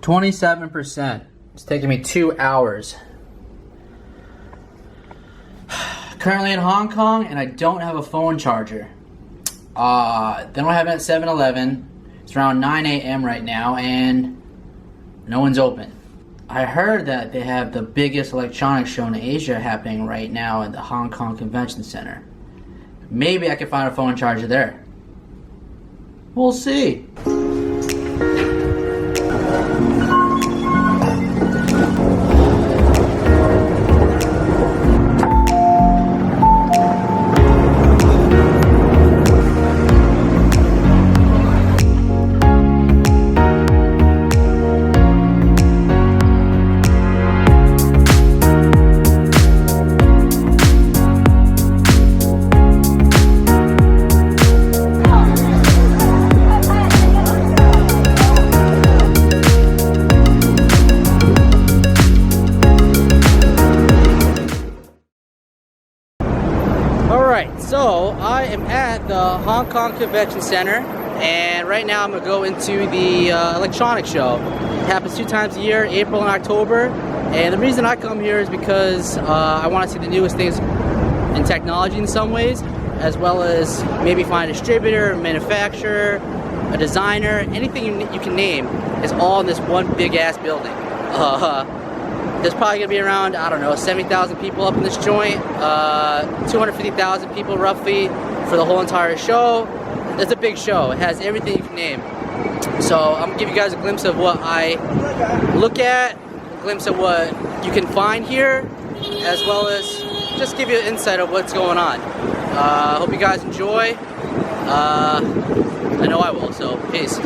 27%. It's taking me 2 hours. Currently in Hong Kong, and I don't have a phone charger. They don't have it at 7-Eleven. It's around 9 a.m. right now, and no one's open. I heard that they have the biggest electronics show in Asia happening right now at the Hong Kong Convention Center. Maybe I can find a phone charger there. We'll see. So I am at the Hong Kong Convention Center, and right now I'm going to go into the electronics show. It happens 2 times a year, April and October, and the reason I come here is because I want to see the newest things in technology in some ways, as well as maybe find a distributor, a manufacturer, a designer, anything you can name is all in this one big ass building. There's probably going to be around, I don't know, 70,000 people up in this joint, 250,000 people roughly for the whole entire show. It's a big show. It has everything you can name. So I'm going to give you guys a glimpse of what I look at, a glimpse of what you can find here, as well as just give you an insight of what's going on. Hope you guys enjoy. I know I will, so peace.